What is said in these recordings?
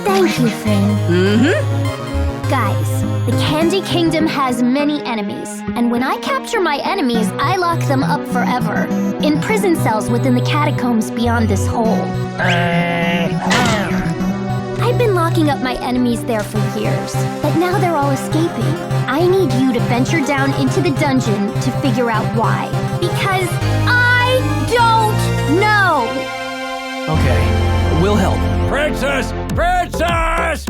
Thank you, Finn. Guys, the Candy Kingdom has many enemies, and when I capture my enemies, I lock them up forever, in prison cells within the catacombs beyond this hole. I've been locking up my enemies there for years, but now they're all escaping. I need you to venture down into the dungeon to figure out why. Because I don't know! Okay, we'll help. Princess! Princess!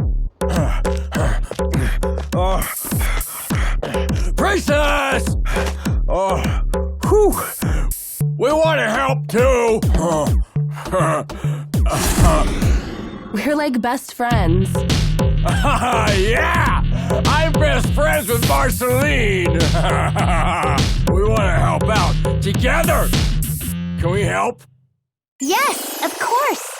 Princess! We want to help too! We're like best friends. Yeah! I'm best friends with Marceline! We want to help out together! Can we help? Yes, of course!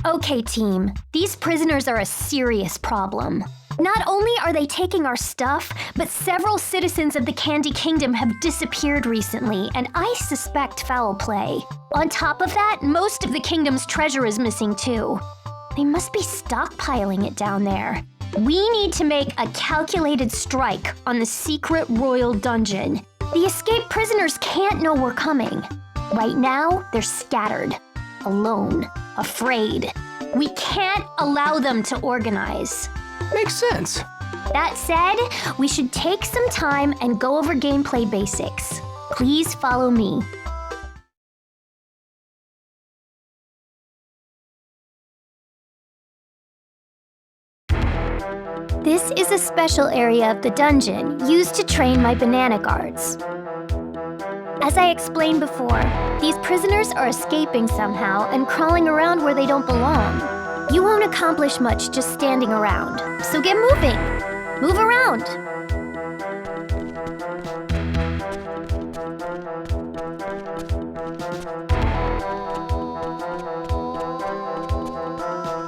Okay, team. These prisoners are a serious problem. Not only are they taking our stuff, but several citizens of the Candy Kingdom have disappeared recently, and I suspect foul play. On top of that, most of the kingdom's treasure is missing too. They must be stockpiling it down there. We need to make a calculated strike on the secret royal dungeon. The escaped prisoners can't know we're coming. Right now, they're scattered, alone, afraid. We can't allow them to organize. Makes sense. That said, we should take some time and go over gameplay basics. Please follow me. This is a special area of the dungeon used to train my banana guards. As I explained before, these prisoners are escaping somehow and crawling around where they don't belong. You won't accomplish much just standing around, so get moving. Move around.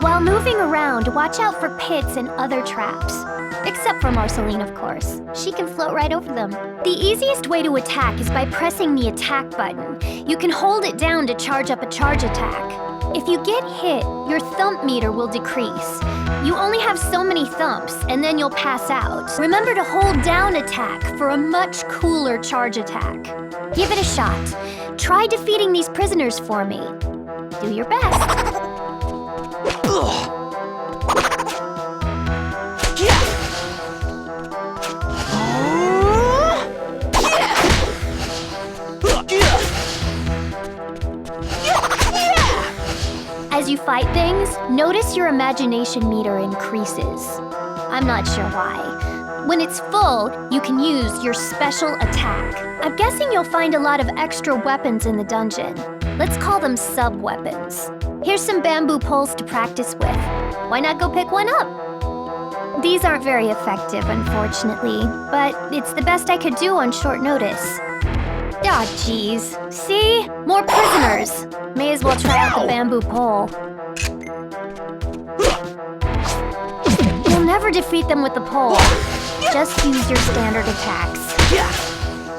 While moving around, watch out for pits and other traps. Except for Marceline, of course. She can float right over them. The easiest way to attack is by pressing the attack button. You can hold it down to charge up a charge attack. If you get hit, your thump meter will decrease. You only have so many thumps, and then you'll pass out. Remember to hold down attack for a much cooler charge attack. Give it a shot. Try defeating these prisoners for me. Do your best. As you fight things, notice your imagination meter increases. I'm not sure why. When it's full, you can use your special attack. I'm guessing you'll find a lot of extra weapons in the dungeon. Let's call them sub-weapons. Here's some bamboo poles to practice with. Why not go pick one up? These aren't very effective, unfortunately, but it's the best I could do on short notice. Aw, geez. See? More prisoners. May as well try out the bamboo pole. You'll never defeat them with the pole. Just use your standard attacks.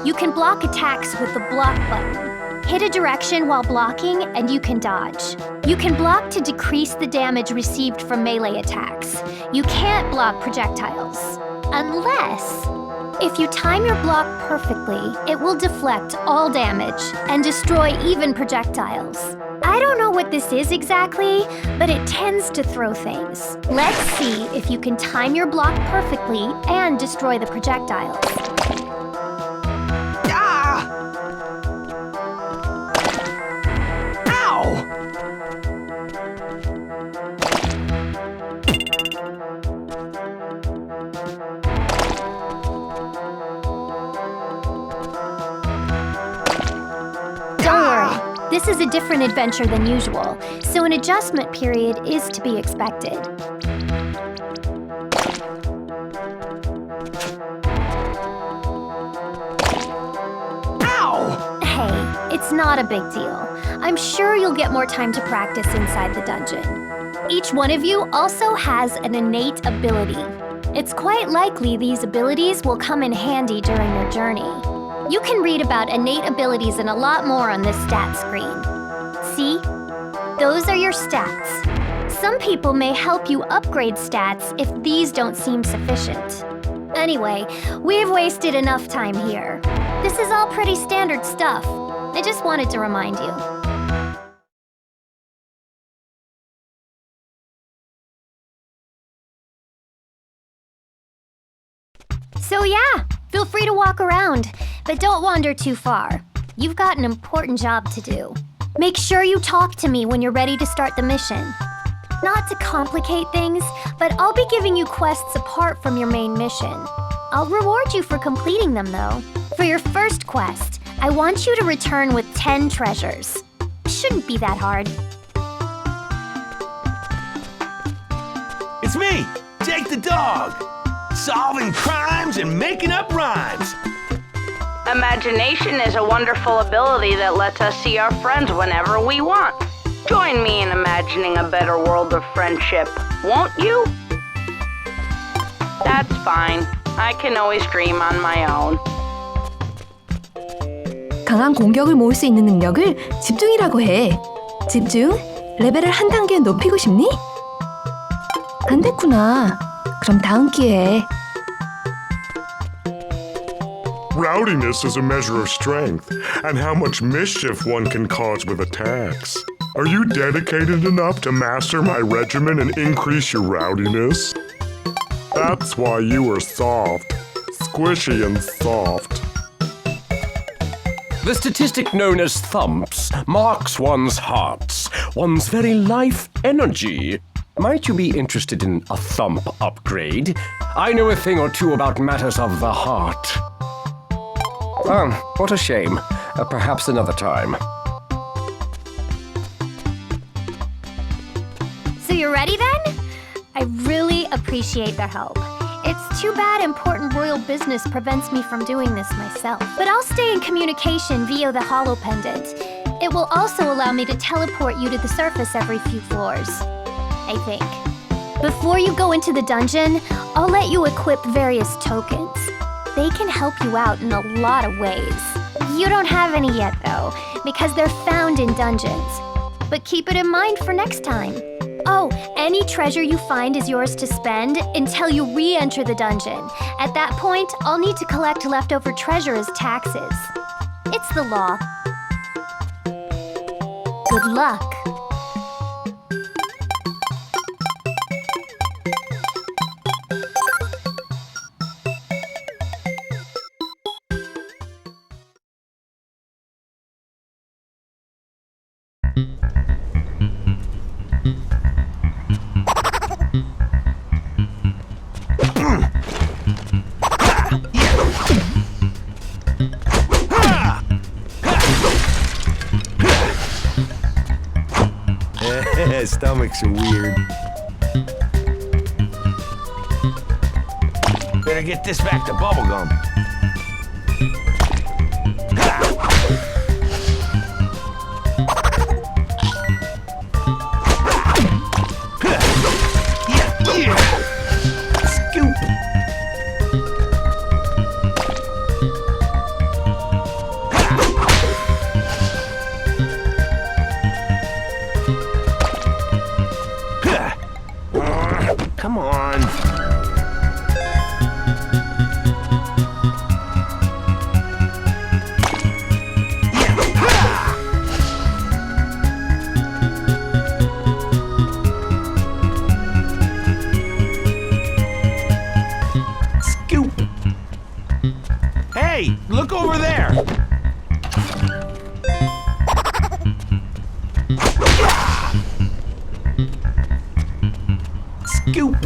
You can block attacks with the block button. Hit a direction while blocking, and you can dodge. You can block to decrease the damage received from melee attacks. You can't block projectiles. Unless... if you time your block perfectly, it will deflect all damage and destroy even projectiles. I don't know what this is exactly, but it tends to throw things. Let's see if you can time your block perfectly and destroy the projectiles. Ah! Ow! This is a different adventure than usual, so an adjustment period is to be expected. Ow! Hey, it's not a big deal. I'm sure you'll get more time to practice inside the dungeon. Each one of you also has an innate ability. It's quite likely these abilities will come in handy during your journey. You can read about innate abilities and a lot more on this stat screen. See? Those are your stats. Some people may help you upgrade stats if these don't seem sufficient. Anyway, we've wasted enough time here. This is all pretty standard stuff. I just wanted to remind you. So yeah, feel free to walk around, but don't wander too far. You've got an important job to do. Make sure you talk to me when you're ready to start the mission. Not to complicate things, but I'll be giving you quests apart from your main mission. I'll reward you for completing them, though. For your first quest, I want you to return with 10 treasures. Shouldn't be that hard. It's me, Jake the dog. Solving crimes and making up rhymes. Imagination is a wonderful ability that lets us see our friends whenever we want. Join me in imagining a better world of friendship, won't you? That's fine. I can always dream on my own. 강한 공격을 모을 수 있는 능력을 집중이라고 해. 집중? 레벨을 한 단계 높이고 싶니? 안 됐구나. 그럼 다음 기회에. Rowdiness is a measure of strength and how much mischief one can cause with attacks. Are you dedicated enough to master my regimen and increase your rowdiness? That's why you are soft, squishy and soft. The statistic known as thumps marks one's hearts, one's very life energy. Might you be interested in a thump upgrade? I know a thing or two about matters of the heart. What a shame. Perhaps another time. So you're ready then? I really appreciate the help. It's too bad important royal business prevents me from doing this myself. But I'll stay in communication via the hollow pendant. It will also allow me to teleport you to the surface every few floors, I think. Before you go into the dungeon, I'll let you equip various tokens. They can help you out in a lot of ways. You don't have any yet, though, because they're found in dungeons. But keep it in mind for next time. Oh, any treasure you find is yours to spend until you re-enter the dungeon. At that point, I'll need to collect leftover treasure as taxes. It's the law. Good luck. Stomachs are weird. Better get this back to bubblegum. Scoop. Come on. Scoop. Hey, look over there. Scoop.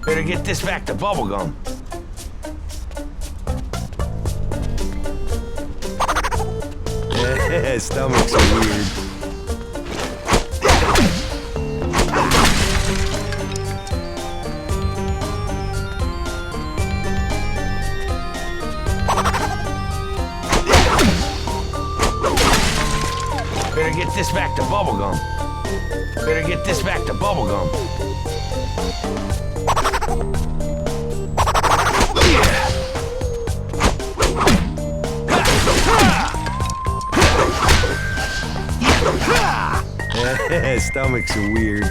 Better get this back to bubblegum. Stomachs are weird. Better get this back to bubblegum. Better get this back to bubblegum. Stomachs are weird.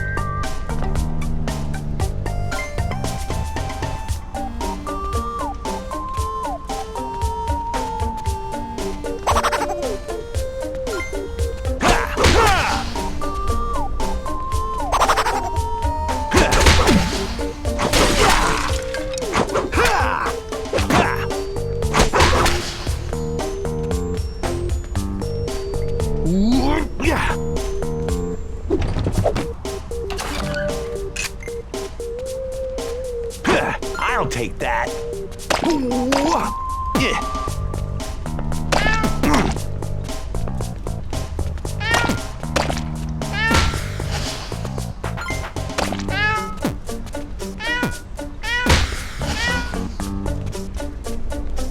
I'll take that.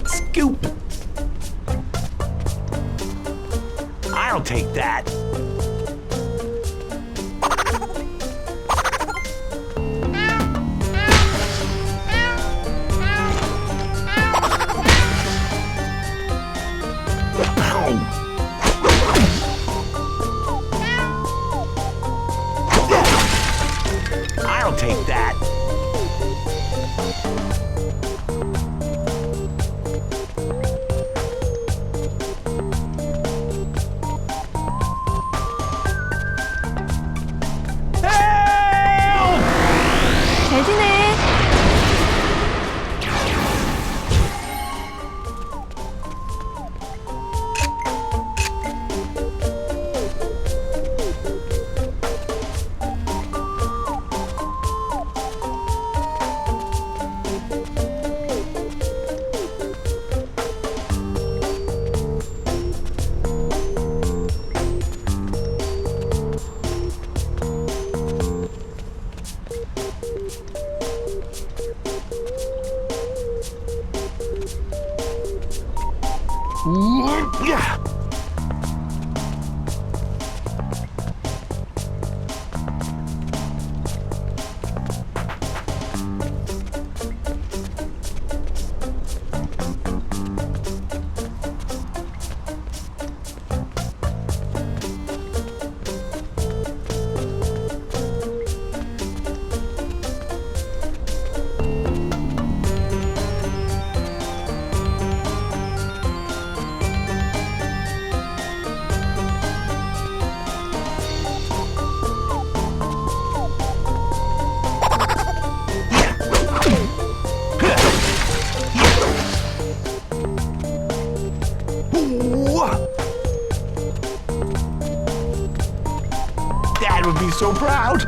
Scoop. I'll take that. I'll take that. 잘 지내. Dad would be so proud.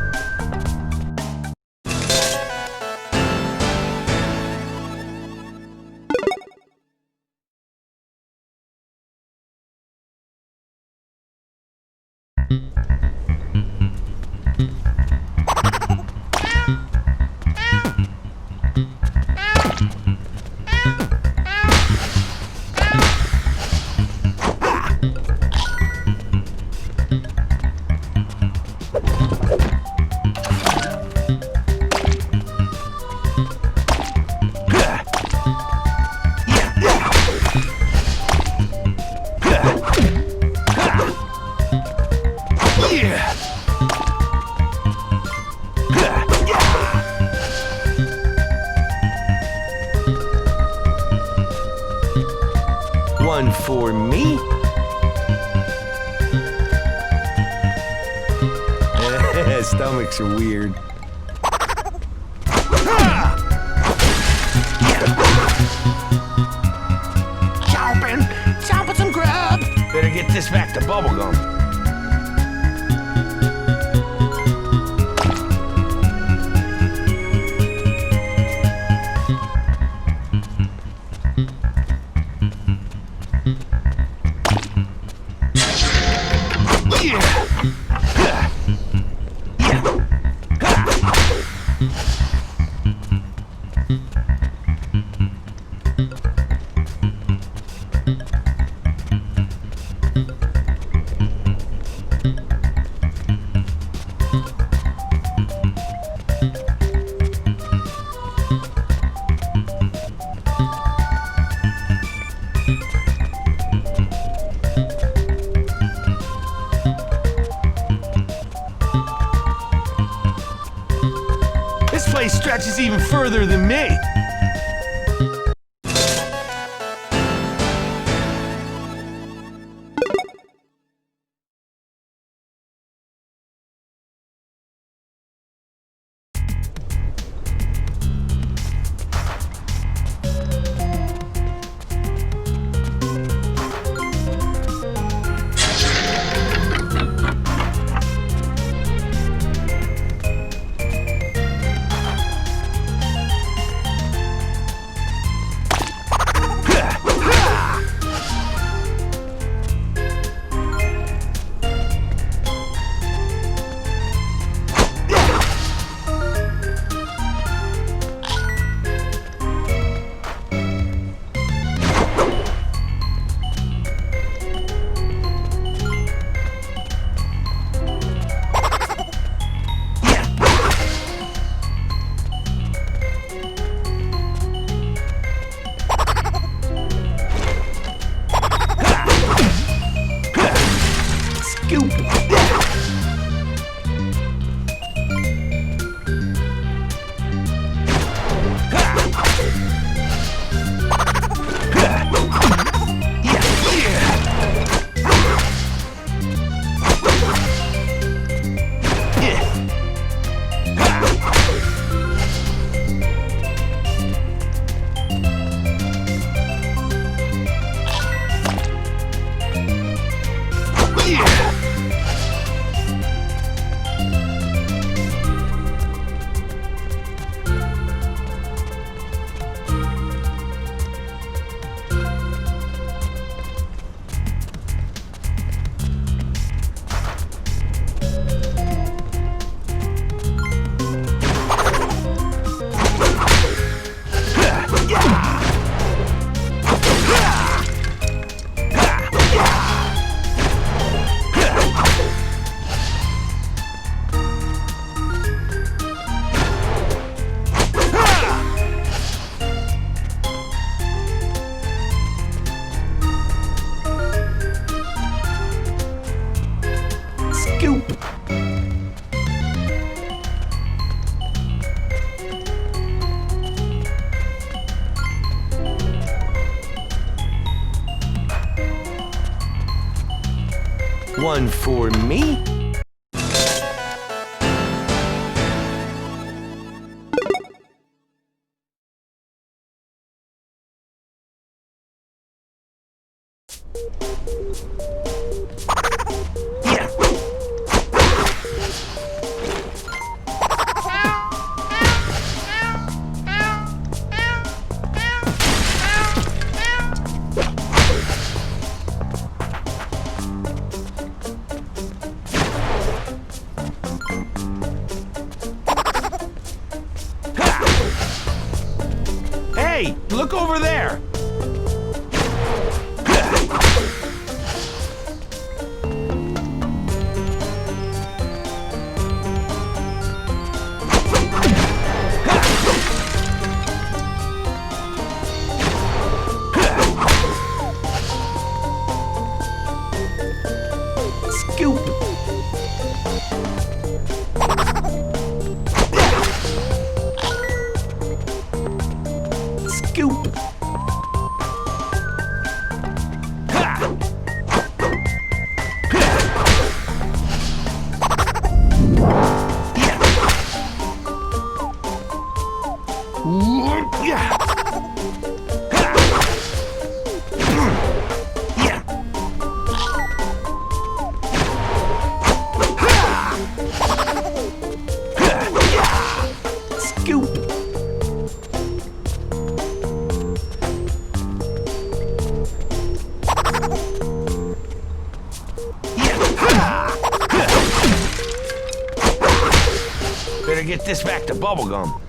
One for me. stomachs are weird. Chomping some grub. Better get this back to bubblegum. This place stretches even further than me. One for me. Hey, look over there! get this back to bubblegum.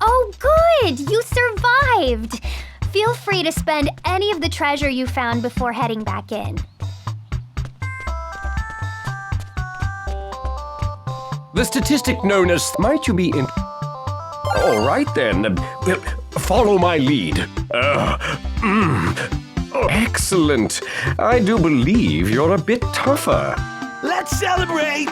Oh, good! You survived! Feel free to spend any of the treasure you found before heading back in. The statistic known as might you be in. All right then. Follow my lead. Excellent. I do believe you're a bit tougher. Let's celebrate!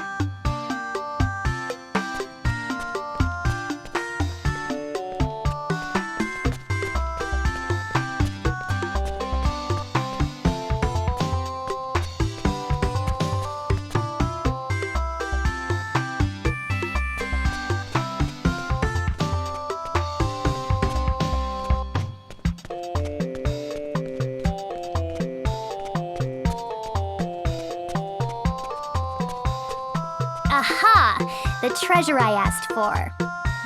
Aha! The treasure I asked for.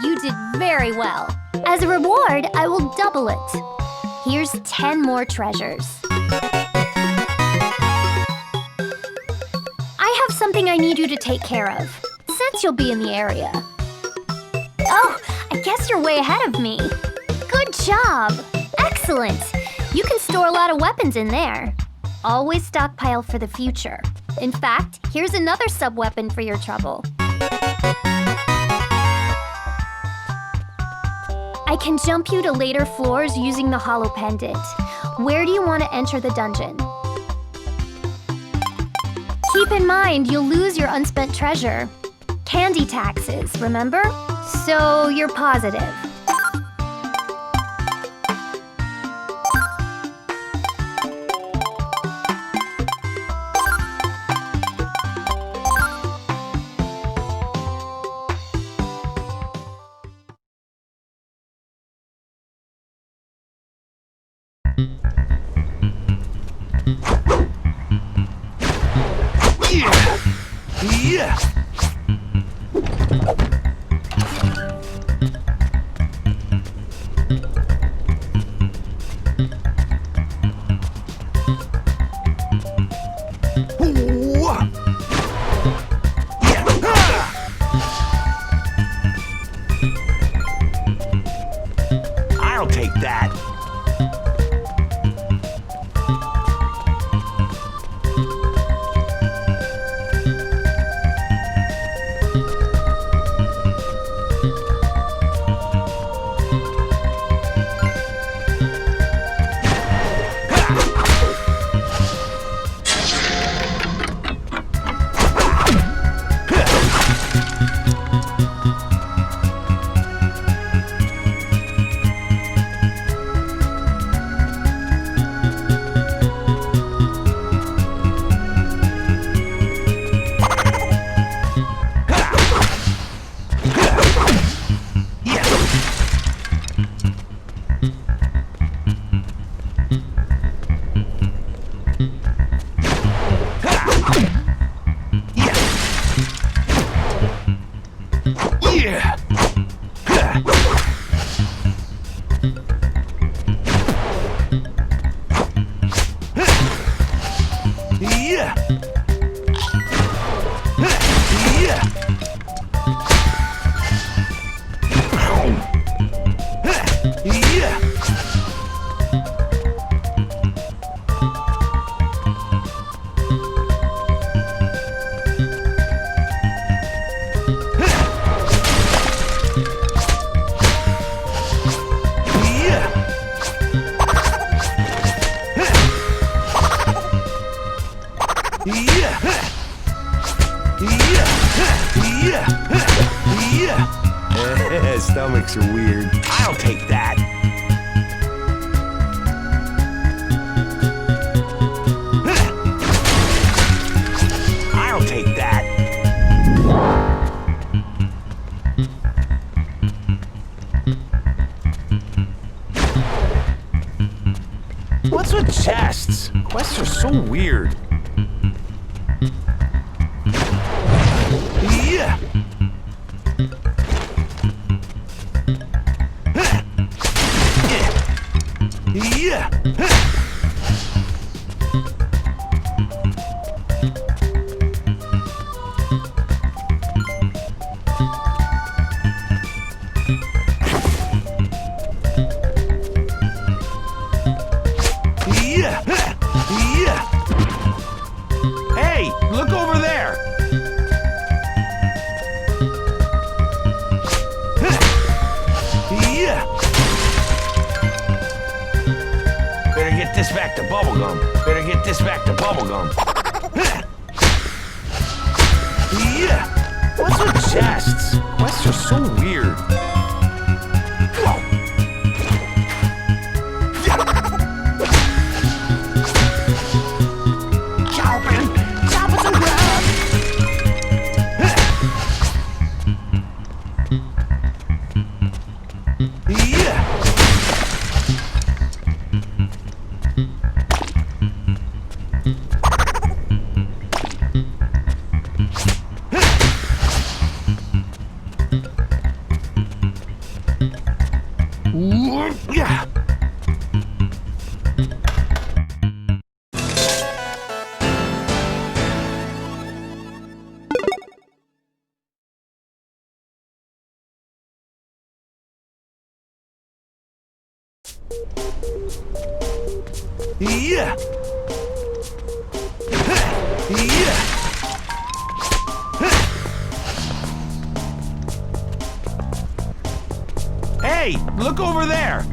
You did very well. As a reward, I will double it. Here's 10 more treasures. I have something I need you to take care of, since you'll be in the area. Oh, I guess you're way ahead of me. Good job! Excellent! You can store a lot of weapons in there. Always stockpile for the future. In fact, here's another sub-weapon for your trouble. I can jump you to later floors using the hollow pendant. Where do you want to enter the dungeon? Keep in mind, you'll lose your unspent treasure. Candy taxes, remember? So you're positive. Yeah! I'll take that. Stomachs are weird. I'll take that. weird. Yeah. Yeah. Yeah. Yeah. Hey, look over there. Yeah. Better get this back to bubblegum. Better get this back to bubblegum. Yeah. What's with chests? Quests are so weird. Choppers and grab. Yeah. Yeah. Yeah. Yeah. Hey, look over there.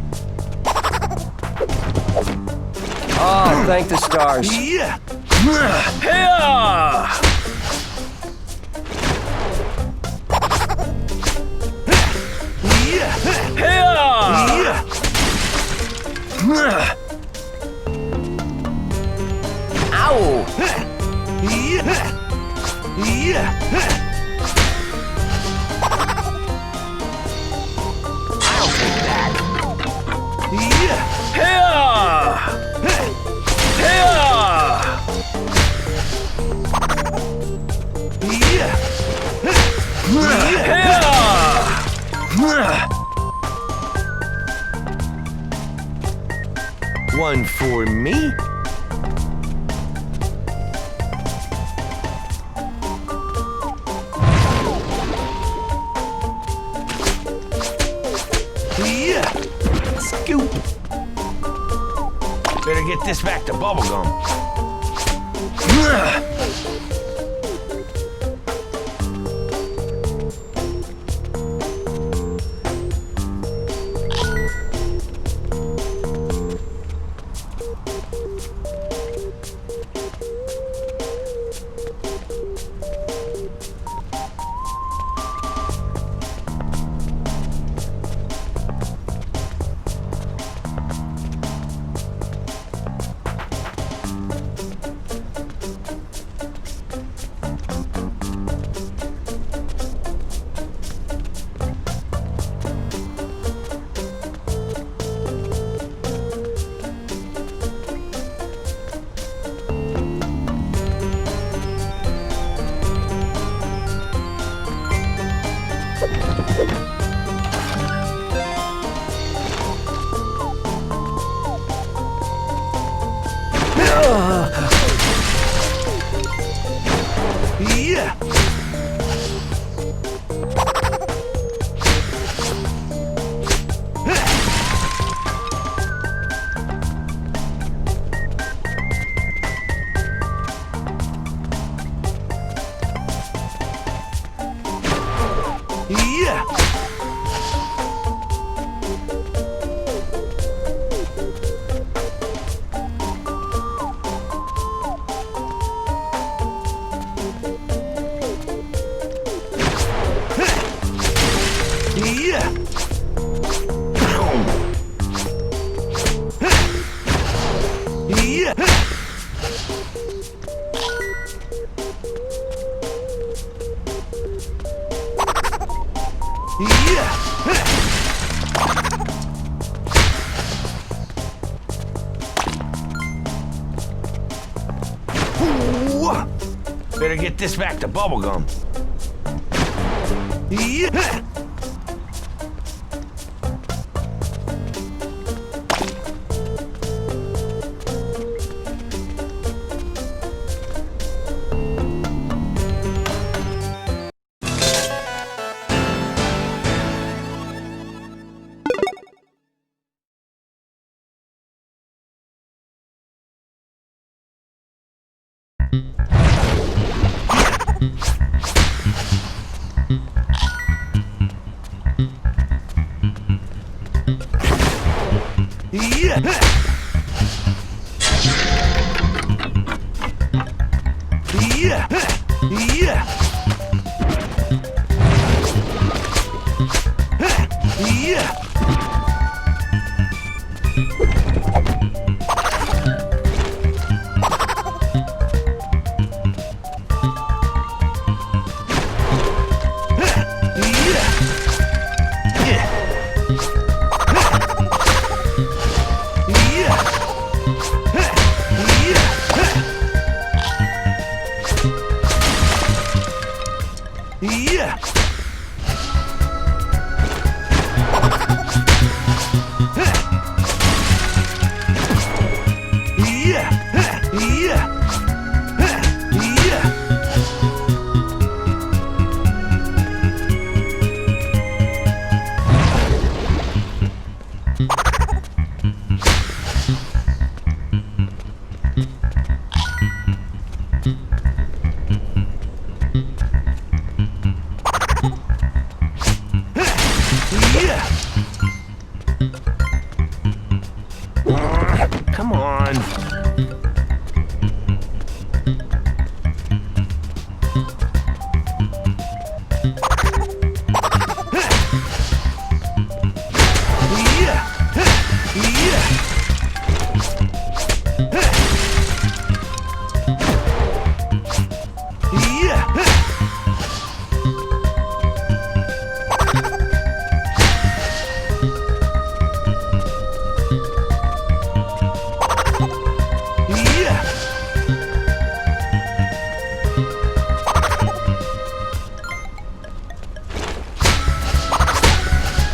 Ah, thank the stars. Yeah. Hiya! Yeah. Hiya! Yeah. Ow! Yeah. Yeah. I'll take that. Yeah. Hiya! Hiya! Yeah. Hiya! One for me. Yeah. Scoop. Better get this back to bubblegum. Yeah. Yeah. Yeah. Yeah. Yeah. Better get this back to bubblegum. Yeah. Yeah. Yeah. Yeah. Yeah. Yeah! Come on.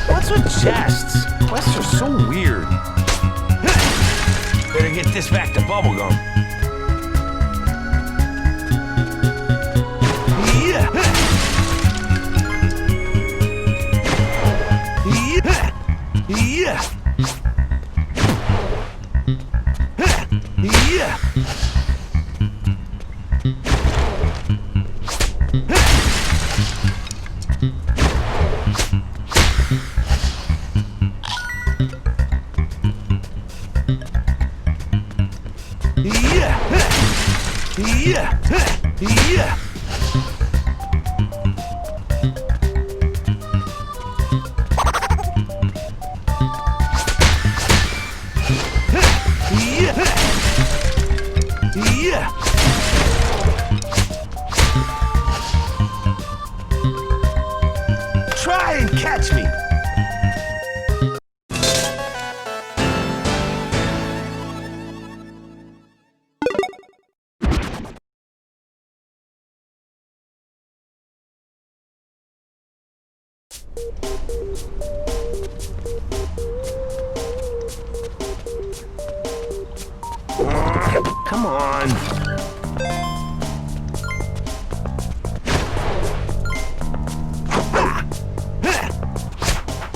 What's with chests? Quests are so weird. Better get this back to bubblegum. Yeah. Yeah. Yeah. Yeah! Yeah! Yeah! Try and catch me! Come on.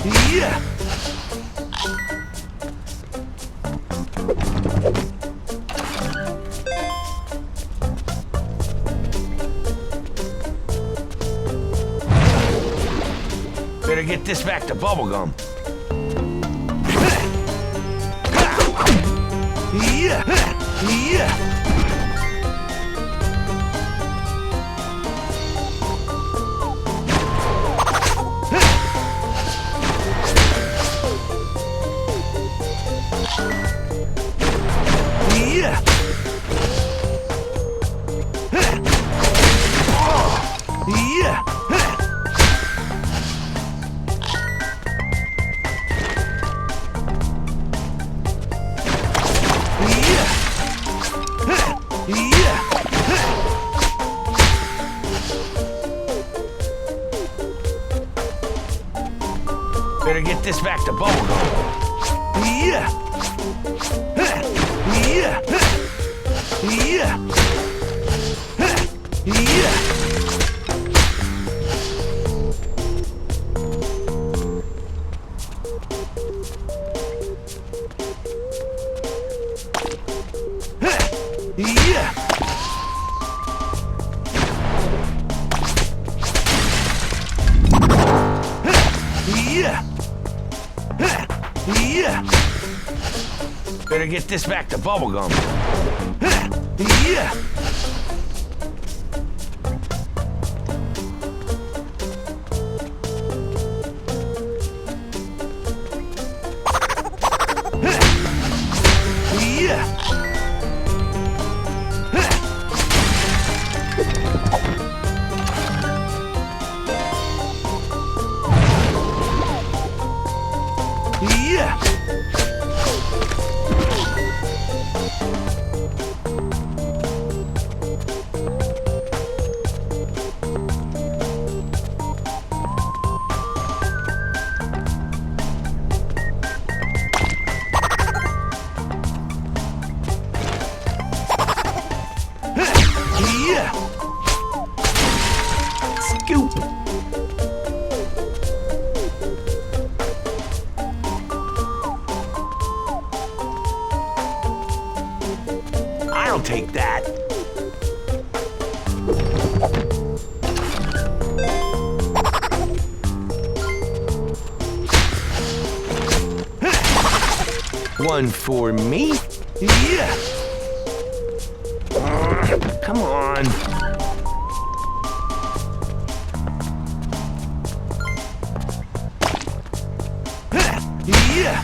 Yeah. Better get this back to bubblegum. Yeah. Yeah. Yeah. Yeah. Yeah. Better get this back to bubblegum. Yeah. Yeah. Yeah. Yeah. Yeah. Yeah. Yeah. Better get this back to bubblegum. Yeah. Yeah. Yeah. Yeah. Scoop. I'll take that. One for me. Yeah. Come on. Yeah.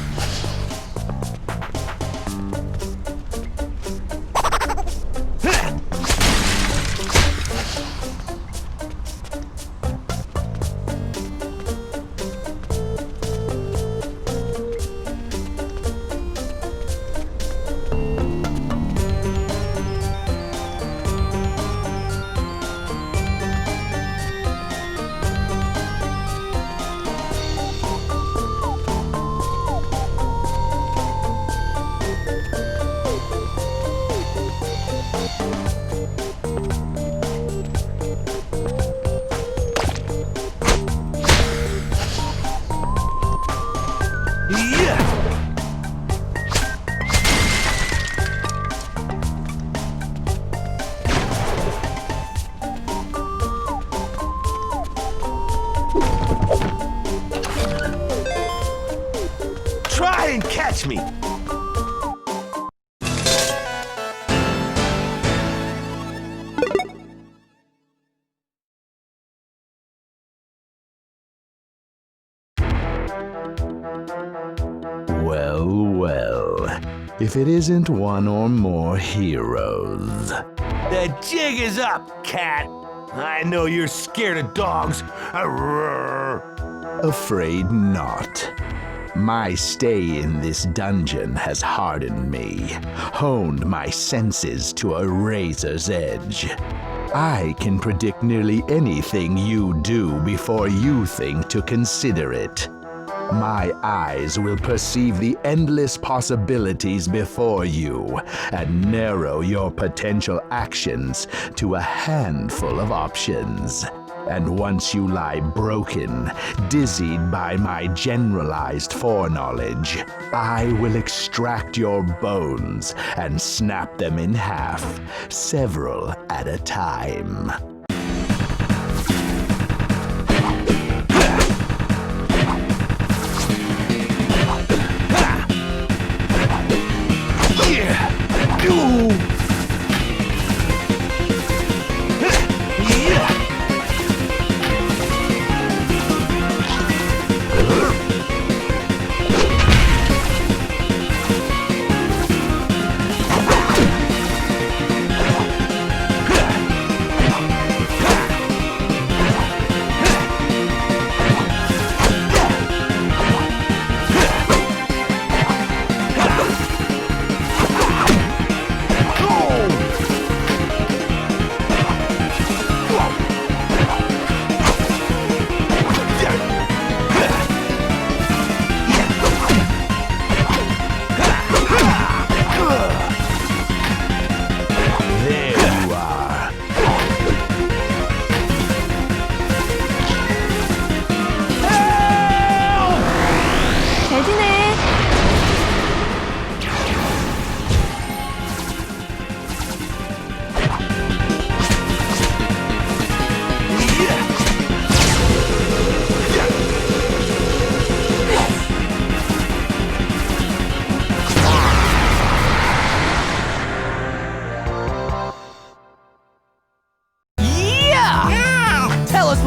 Yeah. Try and catch me. Well, well, if it isn't one or more heroes. The jig is up, cat. I know you're scared of dogs. Arrgh. Afraid not. My stay in this dungeon has hardened me, honed my senses to a razor's edge. I can predict nearly anything you do before you think to consider it. My eyes will perceive the endless possibilities before you and narrow your potential actions to a handful of options. And once you lie broken, dizzied by my generalized foreknowledge, I will extract your bones and snap them in half, several at a time.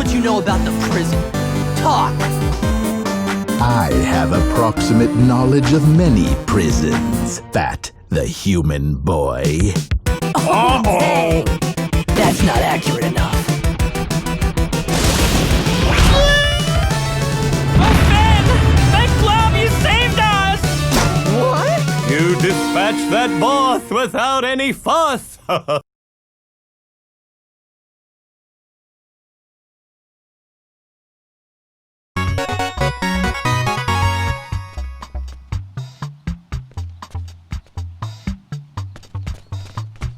what you know about the prison. Talk! I have approximate knowledge of many prisons, Fat the human boy. Oh, dang! That's not accurate enough. You dispatched that boss without any fuss!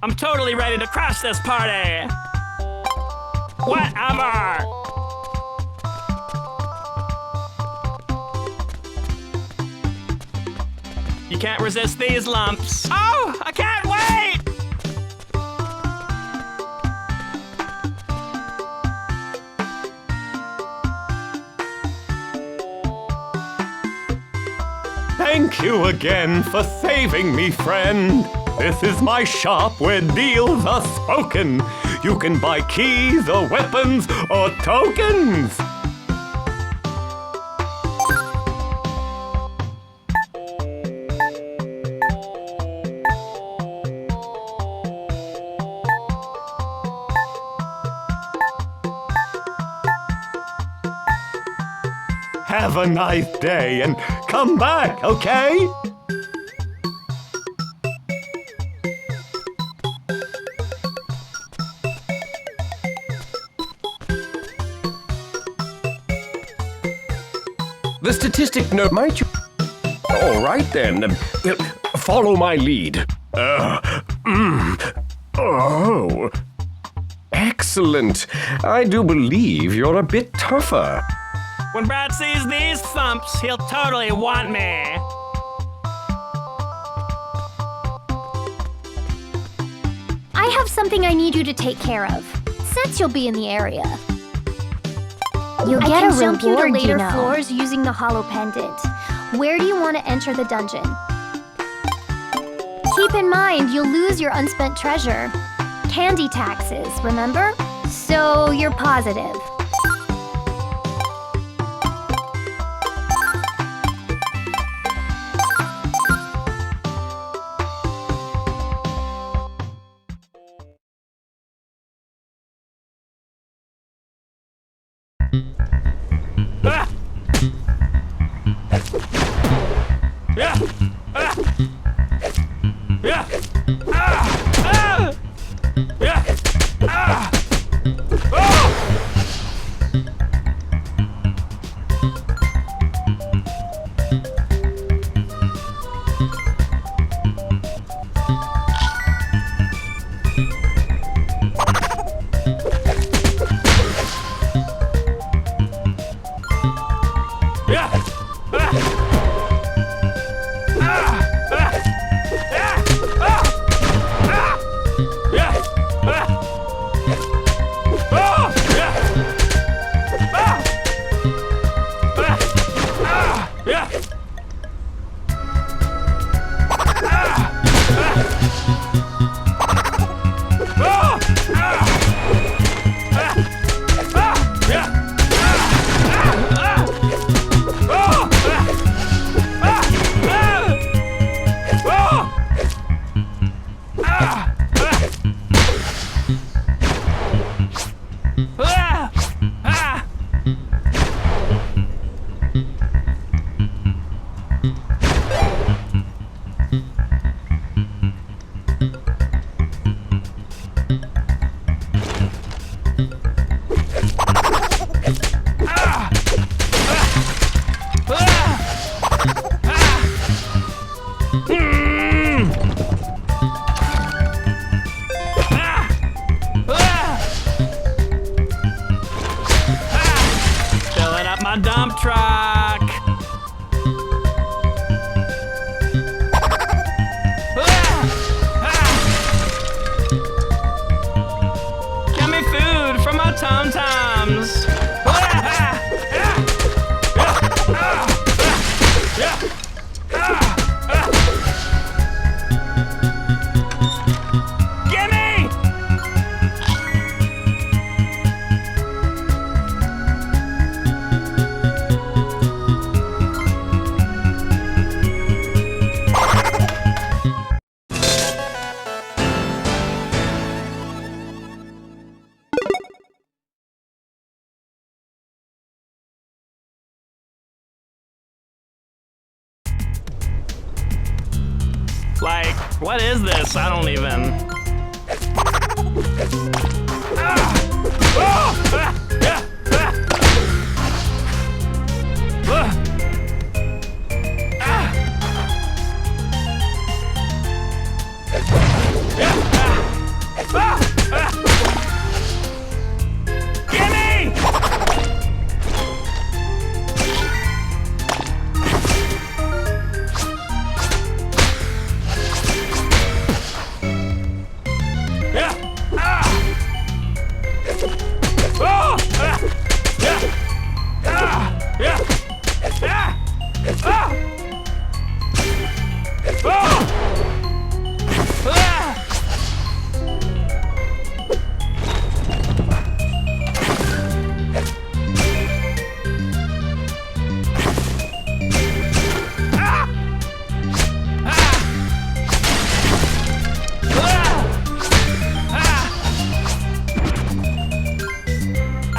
I'm totally ready to crash this party! Whatever! You can't resist these lumps. Oh, I can't wait! Thank you again for saving me, friend. This is my shop where deals are spoken. You can buy keys or weapons or tokens. Have a nice day and come back, okay? The statistic note might you... All right then, follow my lead. Oh, excellent. I do believe you're a bit tougher. When Brad sees these thumps, he'll totally want me. I have something I need you to take care of, since you'll be in the area. You'll get I can a jump you to reward, later you know. floors using the hollow pendant. Where do you want to enter the dungeon? Keep in mind, you'll lose your unspent treasure. Candy taxes, remember? So you're positive. Ah! Yeah! Ah! Yeah! Ah! Ah! Yeah! Ah! Oh! What is this? I don't even.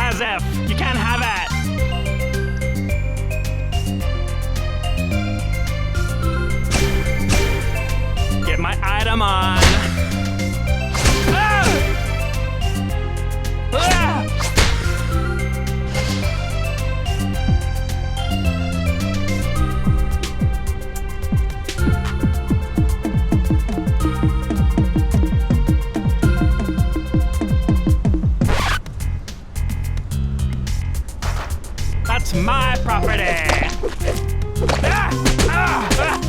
As if you can't have it. Get my item on. Ah! Ah! That's my property. Ah! Ah! Ah!